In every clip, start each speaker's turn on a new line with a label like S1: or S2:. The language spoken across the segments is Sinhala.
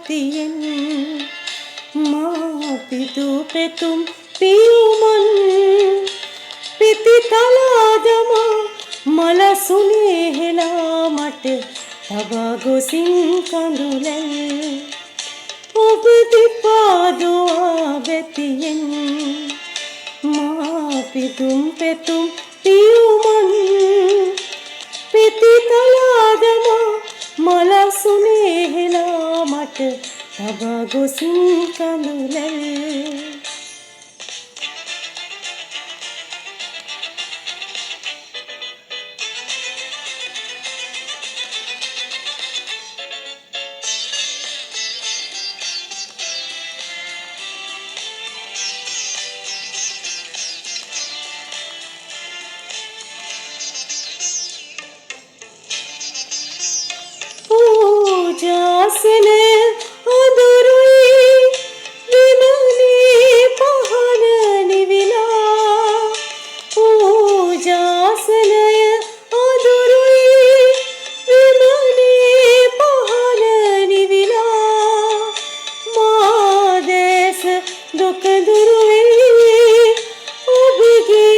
S1: වෙතියෙන් මා පිදු පෙතුම් පියුමන් පිති තලාදම මලසුනේ හෙලා මට තබා ගොසින් කඳුලැල් ඔබ දිපාදුවා වෙතියෙන් මා පිදුම් පෙතුම් පියුමන් පිති තලාදම මලසුනේ හෙලා මට තබා ගොසින් කඳුලැල් पूजासने अदरुई विमने पहन निविला पूजासने अदरुई विमने पहन निविला मादेश दुख दुरुई उबगे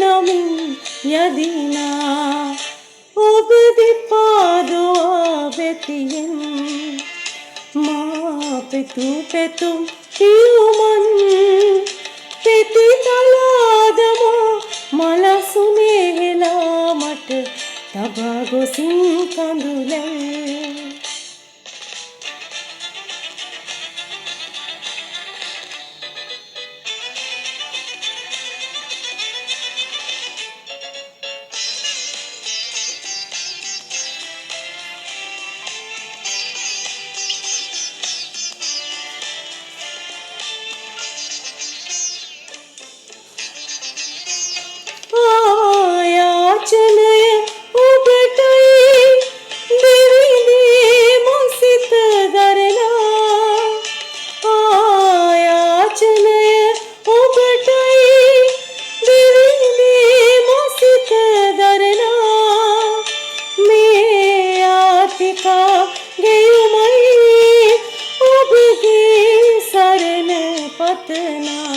S1: नमी यदिना ඔබ දිපාදුවා වෙතියෙන් මා පෙතු පෙතුම් පියුමන් පිති තලාදම මලසුනේ හෙලා මට තබා ගොසින් කඳුලැල් යාචනය ඔබටයි දෙවිනේ මසිත දරලා ආයාචනය ඔබටයි දෙවිනේ මසිත දරලා මේ ආතිකා ගෙයුමයි ඔබගේ සරණ පතනා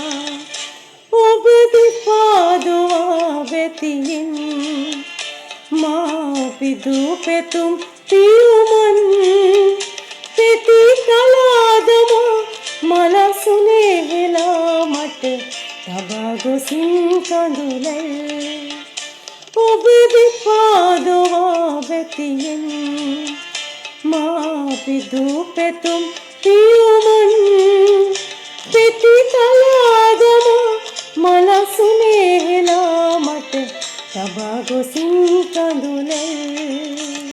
S1: ඔබ දිපාදුවා වෙතියෙන් මා පිදු පෙතුම් පියුමන් පිති තලාදම මලසුනේ හෙලා මට තබා ගොසින් කඳුලැල් ඔබ දිපාදුවා වෙතියෙන් මා පිදු පෙතුම් පියුමන් පිති තලාදම මලසුනේ හෙලා මට තබා ගොසින් කඳුලැල්